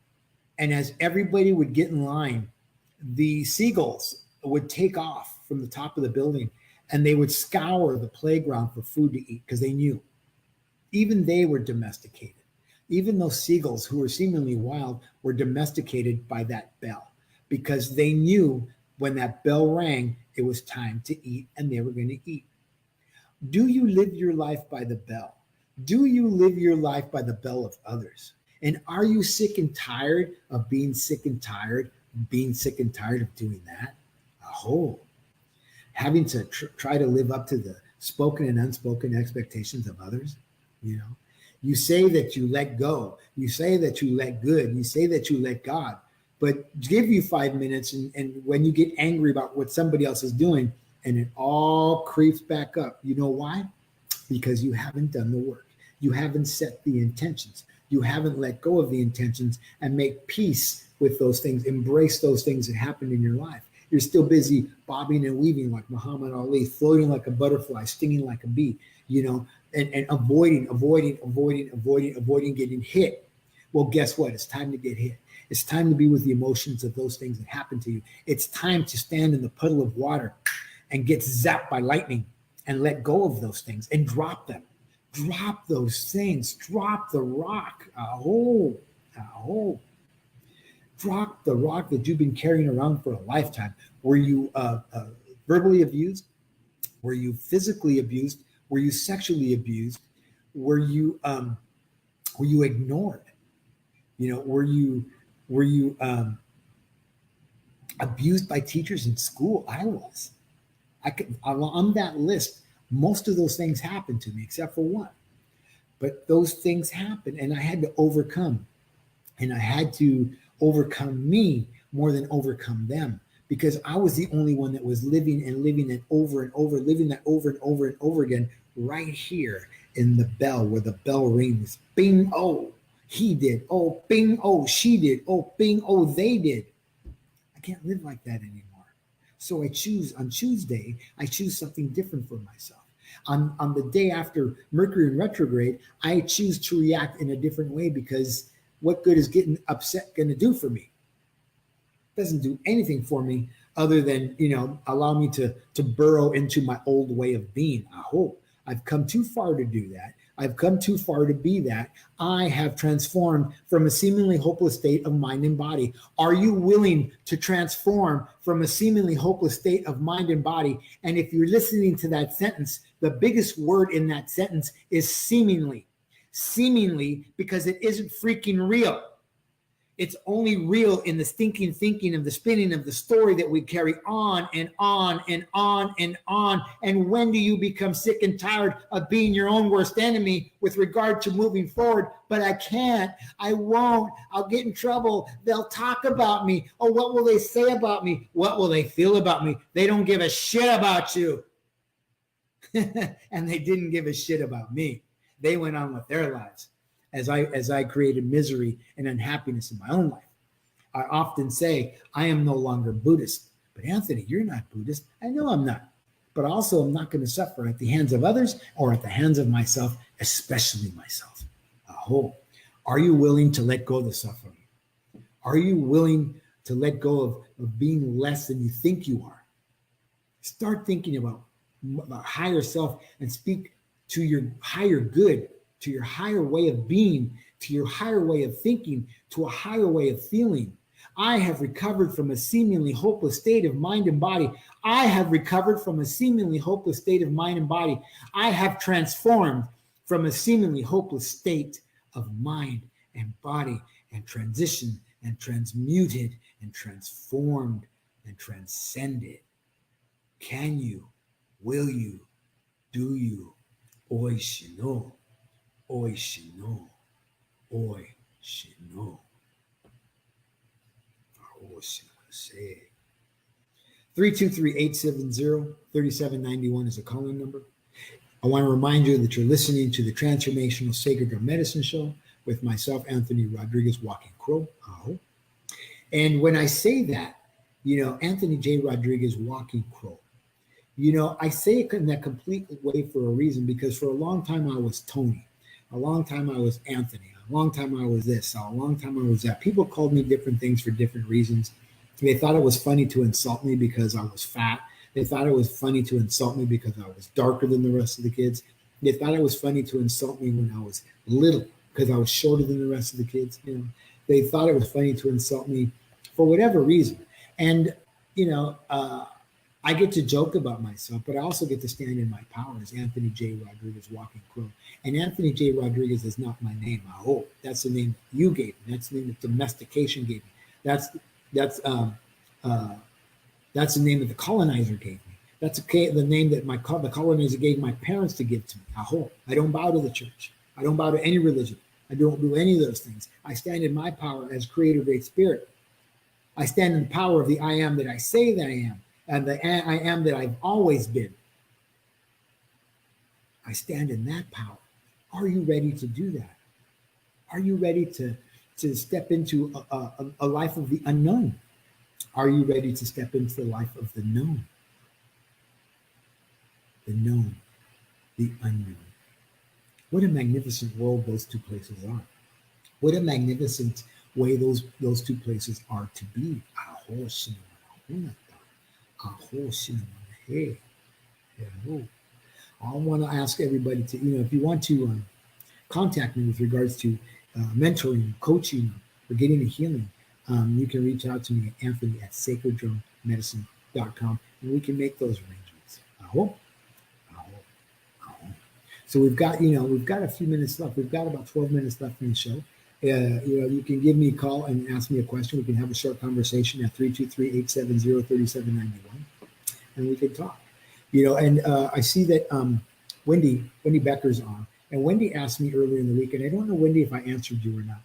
and as everybody would get in line, the seagulls would take off from the top of the building, and they would scour the playground for food to eat, because they knew even they were domesticated. Even those seagulls, who were seemingly wild, were domesticated by that bell, because they knew when that bell rang, it was time to eat, and they were going to eat. Do you live your life by the bell? Do you live your life by the bell of others? And are you sick and tired of being sick and tired, of doing that? Having to try to live up to the spoken and unspoken expectations of others, you know? You say that you let go. You say that you let good. You say that you let God. But give you 5 minutes, and when you get angry about what somebody else is doing, and it all creeps back up. You know why? Because you haven't done the work. You haven't set the intentions. You haven't let go of the intentions and make peace with those things. Embrace those things that happened in your life. You're still busy bobbing and weaving like Muhammad Ali, floating like a butterfly, stinging like a bee, you know, and avoiding getting hit. Well, guess what? It's time to get hit. It's time to be with the emotions of those things that happened to you. It's time to stand in the puddle of water and get zapped by lightning, and let go of those things and drop them. Drop those things. Drop the rock. Drop the rock that you've been carrying around for a lifetime. Were you verbally abused? Were you physically abused? Were you sexually abused? Were you ignored? You know, were you abused by teachers in school? I was. On that list, most of those things happened to me, except for one. But those things happened, and I had to overcome. And I had to overcome me more than overcome them, because I was the only one that was living and living and over, living that over and over and over again, right here in the bell, where the bell rings. Bing, oh, he did. Oh, bing, oh, she did. Oh, bing, oh, they did. I can't live like that anymore. So on Tuesday, I choose something different for myself. On the day after Mercury in retrograde, I choose to react in a different way, because what good is getting upset going to do for me? It doesn't do anything for me other than, you know, allow me to burrow into my old way of being. I hope. I've come too far to do that. I've come too far to be that. I have transformed from a seemingly hopeless state of mind and body. Are you willing to transform from a seemingly hopeless state of mind and body? And if you're listening to that sentence, the biggest word in that sentence is seemingly. Seemingly, because it isn't freaking real. It's only real in the stinking thinking of the spinning of the story that we carry on and on and on and on. And when do you become sick and tired of being your own worst enemy with regard to moving forward? But I can't, I won't, I'll get in trouble. They'll talk about me. Oh, what will they say about me? What will they feel about me? They don't give a shit about you. And they didn't give a shit about me. They went on with their lives. As I created misery and unhappiness in my own life. I often say, I am no longer Buddhist. But Anthony, you're not Buddhist. I know I'm not. But also, I'm not going to suffer at the hands of others or at the hands of myself, especially myself. Are you willing to let go of the suffering? Are you willing to let go of being less than you think you are? Start thinking about higher self and speak to your higher good, to your higher way of being, to your higher way of thinking, to a higher way of feeling. I have recovered from a seemingly hopeless state of mind and body. I have recovered from a seemingly hopeless state of mind and body. I have transformed from a seemingly hopeless state of mind and body, and transitioned and transmuted and transformed and transcended. Can you? Will you? Do you? Oi shino. Oi shino. Oi shino. Oh, say. 323-870-3791 is a calling number. I want to remind you that you're listening to the Transformational Sacred Drum Medicine Show with myself, Anthony Rodriguez, Walking Crow. Oh. And when I say that, Anthony J. Rodriguez, Walking Crow, I say it in that complete way for a reason, because for a long time I was Tony. A long time I was Anthony. A long time I was this. A long time I was that. People called me different things for different reasons. They thought it was funny to insult me because I was fat. They thought it was funny to insult me because I was darker than the rest of the kids. They thought it was funny to insult me when I was little because I was shorter than the rest of the kids. They thought it was funny to insult me for whatever reason. And, I get to joke about myself, but I also get to stand in my power as Anthony J. Rodriguez, Walking Crow. And Anthony J. Rodriguez is not my name. I hope that's the name you gave me. That's the name that domestication gave me. That's the name that the colonizer gave me. That's the name that the colonizer gave my parents to give to me. I hope. I don't bow to the church. I don't bow to any religion. I don't do any of those things. I stand in my power as Creator Great Spirit. I stand in the power of the I am that I say that I am, and the I am that I've always been. I stand in that power. Are you ready to do that? Are you ready to step into a life of the unknown? Are you ready to step into the life of the known? The known, the unknown. What a magnificent world those two places are. What a magnificent way those two places are to be. I want to ask everybody to, if you want to contact me with regards to mentoring, coaching, or getting a healing, you can reach out to me at anthony@sacreddrummedicine.com, and we can make those arrangements. I hope. So we've got a few minutes left. We've got about 12 minutes left in the show. You can give me a call and ask me a question. We can have a short conversation at 323-870-3791, and we can talk. And I see that Wendy Becker's on, and Wendy asked me earlier in the week, and I don't know, Wendy, if I answered you or not,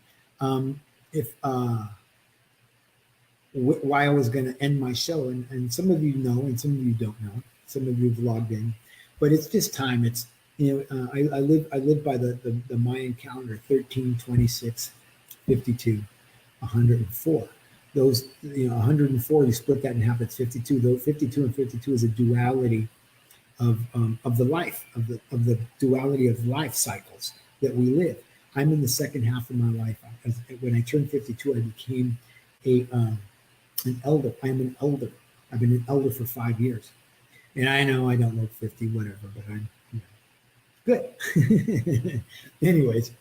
why I was going to end my show, and some of you know, and some of you don't know. Some of you have logged in, but it's just time. It's I live by the Mayan calendar, 13, 26, 52, 104. Those 104, you split that in half, it's 52. Though 52 and 52 is a duality of the life, of the duality of life cycles that we live. I'm in the second half of my life. When I turned 52, I became an elder. I'm an elder. I've been an elder for 5 years, and I know I don't look 50, whatever, but I'm good. Anyways,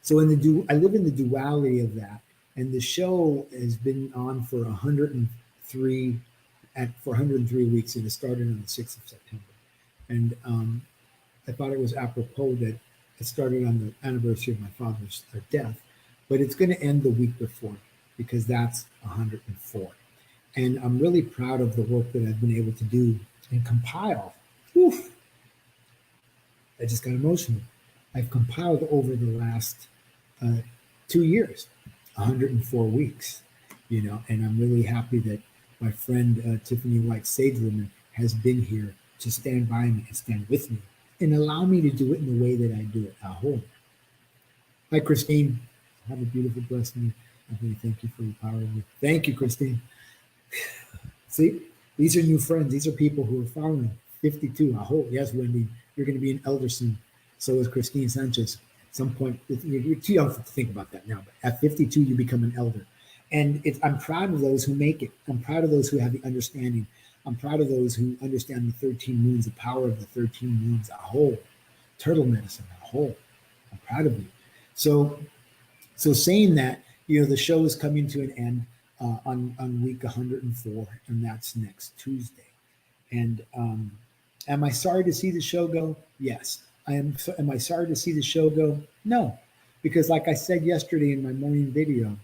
so I live in the duality of that, and the show has been on for 103 weeks, and it started on the 6th of September. And I thought it was apropos that it started on the anniversary of my father's death, but it's going to end the week before, because that's 104. And I'm really proud of the work that I've been able to do and compile. Oof, I just got emotional. I've compiled over the last 2 years, 104 weeks, and I'm really happy that my friend Tiffany White Sagewoman has been here to stand by me and stand with me and allow me to do it in the way that I do it at home. Hi, Christine. Have a beautiful, blessed day. I really thank you for your power. Thank you, Christine. See, these are new friends. These are people who are following. 52. I hope. Yes, Wendy, you're going to be an elder soon. So is Christine Sanchez. At some point, you're too young to think about that now, but at 52, you become an elder. And I'm proud of those who make it. I'm proud of those who have the understanding. I'm proud of those who understand the 13 moons, the power of the 13 moons, a whole turtle medicine, a whole. I'm proud of you. So saying that, the show is coming to an end on week 104, and that's next Tuesday. And am I sorry to see the show go? Yes. Am I sorry to see the show go? No, because like I said yesterday in my morning video,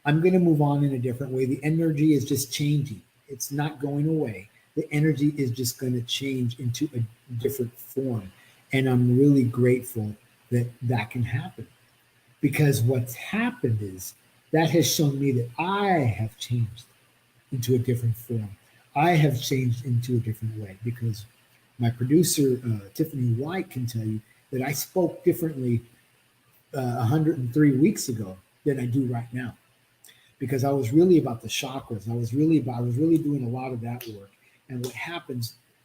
I'm going to move on in a different way. The energy is just changing. It's not going away. The energy is just going to change into a different form. And I'm really grateful that that can happen, because what's happened is that has shown me that I have changed into a different form. I have changed into a different way, because my producer, Tiffany White, can tell you that I spoke differently 103 weeks ago than I do right now, because I was really about the chakras. I was really doing a lot of that work. And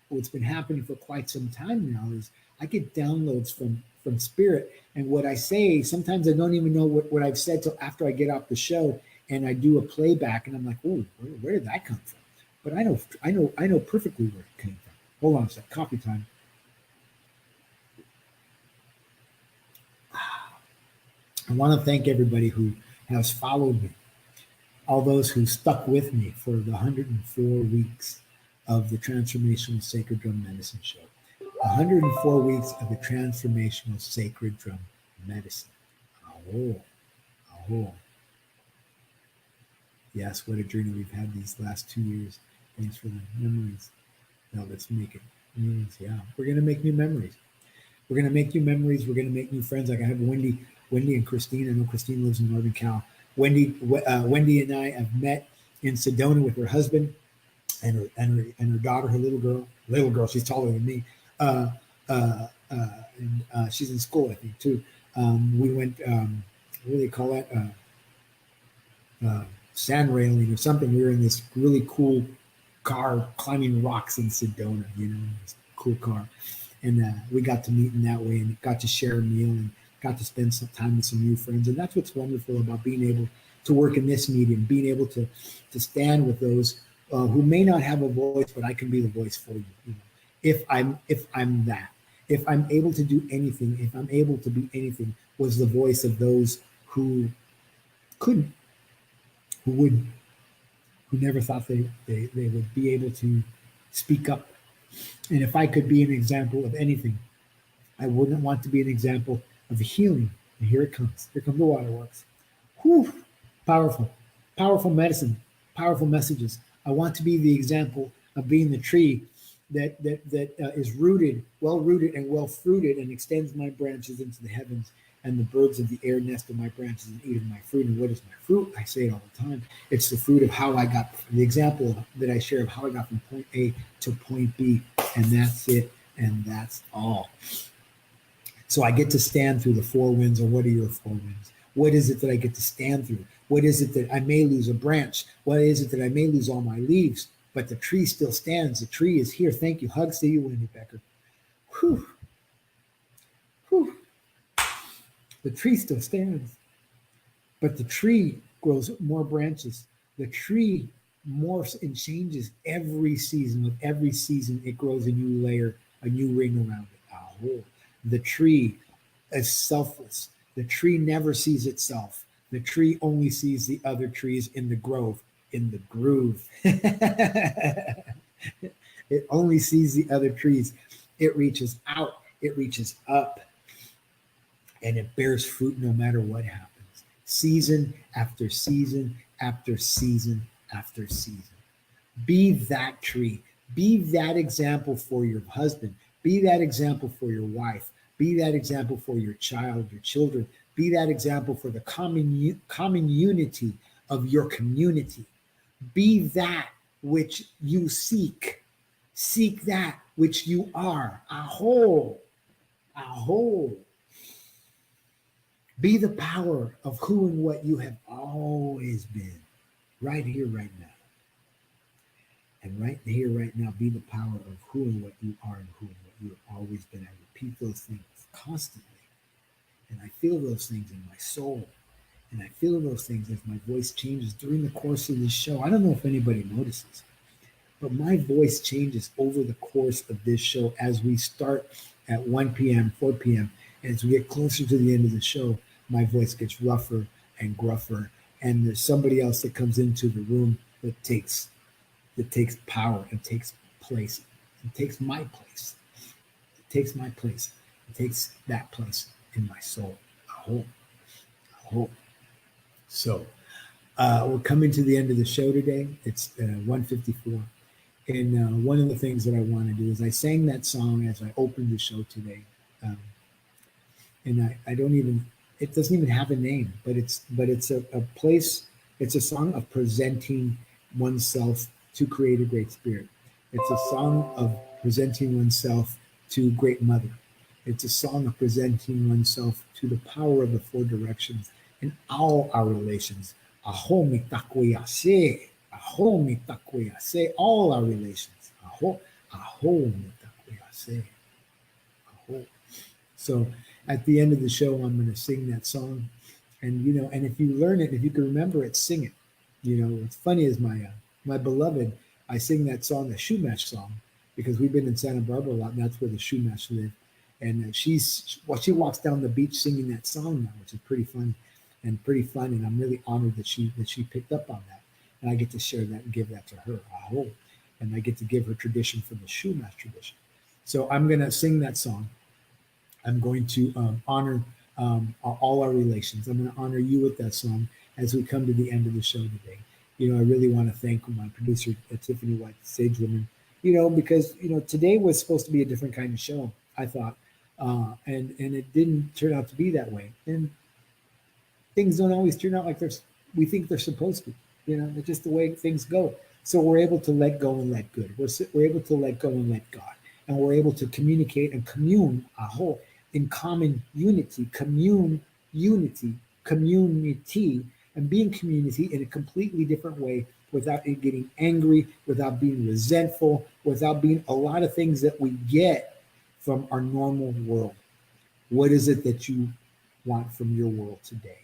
what's been happening for quite some time now is I get downloads from spirit. And what I say, sometimes I don't even know what I've said till after I get off the show and I do a playback, and I'm like, oh, where did that come from? But I know perfectly where it came from. Hold on a sec, coffee time. I want to thank everybody who has followed me, all those who stuck with me for the 104 weeks of the Transformational Sacred Drum Medicine Show. 104 weeks of the Transformational Sacred Drum Medicine. Aho. Yes, what a journey we've had these last 2 years. Thanks for the memories. Now let's make it memories. Yeah, we're going to make new memories. We're going to make new memories. We're going to make new friends. Like I have Wendy and Christine. I know Christine lives in Northern Cal. Wendy and I have met in Sedona with her husband and her daughter, her little girl. She's taller than me. And she's in school, I think, too. We went, what do they call that? Sand railing or something. We were in this really cool car climbing rocks in Sedona, this cool car. And we got to meet in that way and got to share a meal and got to spend some time with some new friends. And that's what's wonderful about being able to work in this medium, being able to stand with those who may not have a voice, but I can be the voice for you. If I'm that, if I'm able to do anything, if I'm able to be anything, was the voice of those who couldn't, who never thought they would be able to speak up. And if I could be an example of anything, I wouldn't want to be an example of healing. And here it comes. Here come the waterworks. Whew. Powerful medicine, powerful messages. I want to be the example of being the tree that is rooted, well-rooted and well-fruited, and extends my branches into the heavens, and the birds of the air nest in my branches and eat of my fruit. And what is my fruit? I say it all the time. It's the fruit of how I got, the example that I share of how I got from point A to point B, and that's it, and that's all. So I get to stand through the four winds. Or what are your four winds? What is it that I get to stand through? What is it that I may lose a branch? What is it that I may lose all my leaves? But the tree still stands. The tree is here. Thank you. Hugs to you, Wendy Becker. Whew. The tree still stands. But the tree grows more branches. The tree morphs and changes every season. With every season, it grows a new layer, a new ring around it. Oh, the tree is selfless. The tree never sees itself. The tree only sees the other trees in the grove, in the groove. It only sees the other trees. It reaches out. It reaches up. And it bears fruit no matter what happens. Season after season after season after season. Be that tree. Be that example for your husband. Be that example for your wife. Be that example for your child, your children. Be that example for the common unity of your community. Be that which you seek. Seek that which you are. Aho. Aho. Be the power of who and what you have always been. Right here, right now. And right here, right now, be the power of who and what you are and who and what you have always been. I repeat those things constantly. And I feel those things in my soul. And I feel those things as my voice changes during the course of this show. I don't know if anybody notices, but my voice changes over the course of this show as we start at 1 p.m., 4 p.m. And as we get closer to the end of the show, my voice gets rougher and gruffer. And there's somebody else that comes into the room that takes power and takes place. It takes my place. It takes my place. It takes that place in my soul. Aho, aho. So we're coming to the end of the show today. It's 1:54. And one of the things that I want to do is I sang that song as I opened the show today. And I don't even, it doesn't even have a name, but it's a place, it's a song of presenting oneself to create a great spirit. It's a song of presenting oneself to Great Mother. It's a song of presenting oneself to the power of the four directions in all our relations. Aho mitakweyase, aho mitakweyase, all our relations. Aho, aho mitakweyase, aho. So at the end of the show, I'm going to sing that song. And, you know, and if you learn it, if you can remember it, sing it. You know, what's funny is my beloved, I sing that song, the Shumash song, because we've been in Santa Barbara a lot, and that's where the Shumash live. And she walks down the beach singing that song now, which is pretty fun and pretty fun. And I'm really honored that she picked up on that. And I get to share that and give that to her. Aho. And I get to give her tradition from the Shumash tradition. So I'm going to sing that song. I'm going to honor all our relations. I'm going to honor you with that song as we come to the end of the show today. You know, I really want to thank my producer, Tiffany White, Sage Woman, you know, because, you know, today was supposed to be a different kind of show, I thought. And it didn't turn out to be that way. And things don't always turn out like we think they're supposed to. You know, it's just the way things go. So we're able to let go and let good. We're able to let go and let God. And we're able to communicate and commune in common unity, unity, community, and being community in a completely different way without it getting angry, without being resentful, without being a lot of things that we get from our normal world. What is it that you want from your world today?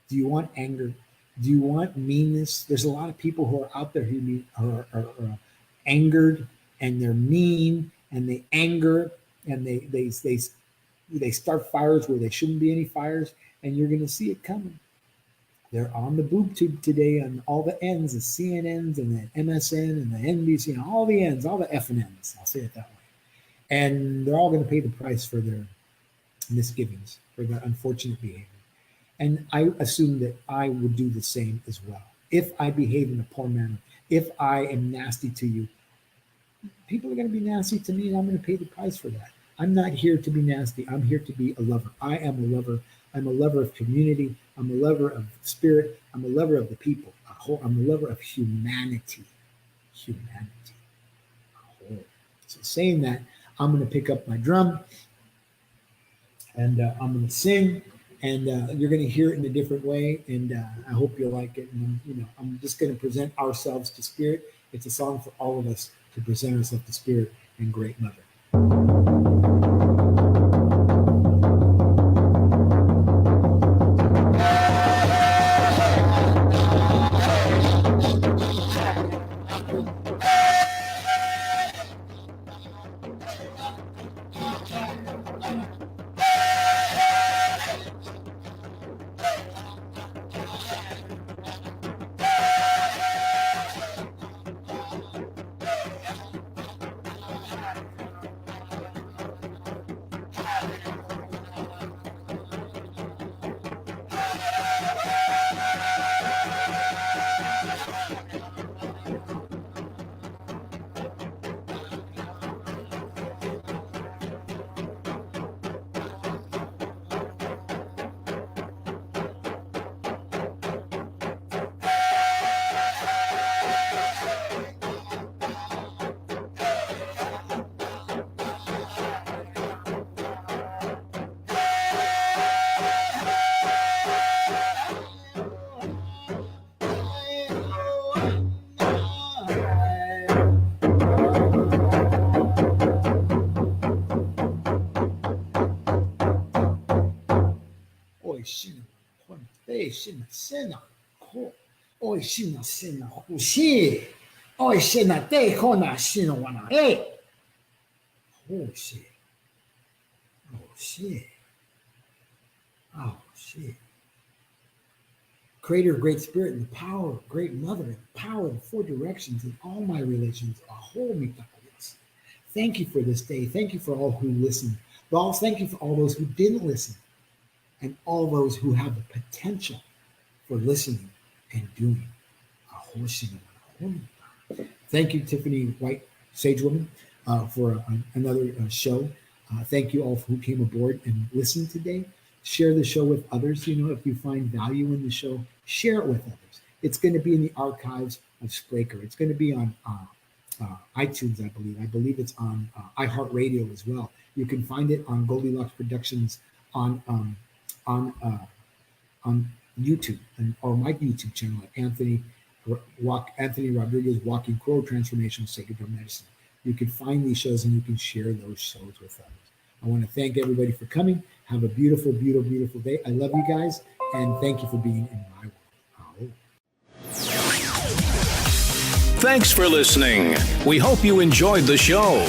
Do you want anger? Do you want meanness? There's a lot of people who are out there who are angered, and they're mean, and they anger, and they start fires where there shouldn't be any fires, and you're going to see it coming. They're on the boob tube today on all the ends, the CNNs and the MSN and the NBC, and all the ends, all the F and N's. I'll say it that way. And they're all going to pay the price for their misgivings, for their unfortunate behavior. And I assume that I would do the same as well. If I behave in a poor manner, if I am nasty to you, people are going to be nasty to me, and I'm going to pay the price for that. I'm not here to be nasty. I'm here to be a lover. I am a lover. I'm a lover of community. I'm a lover of spirit. I'm a lover of the people. I'm a lover of humanity. Humanity. So saying that, I'm going to pick up my drum, and I'm going to sing, and you're going to hear it in a different way, and I hope you'll like it. And you know, I'm just going to present ourselves to spirit. It's a song for all of us to present ourselves to spirit and Great Mother. Creator of Great Spirit and the power of Great Mother and the power of the four directions in all my relations. Thank you for this day. Thank you for all who listen. But also thank you for all those who didn't listen and all those who have the potential for listening and doing a horsing and a horn. Thank you, Tiffany White, Sage Woman, for another show. Thank you all who came aboard and listened today. Share the show with others. You know, if you find value in the show, share it with others. It's going to be in the archives of Spreaker. It's going to be on iTunes, I believe. I believe it's on iHeartRadio as well. You can find it on Goldylocks Productions on YouTube or my YouTube channel at Anthony Rodriguez Walking Crow Transformational Sacred Drum Medicine. You can find these shows and you can share those shows with others. I want to thank everybody for coming. Have a beautiful, beautiful, beautiful day. I love you guys, and thank you for being in my world. Thanks for listening. We hope you enjoyed the show.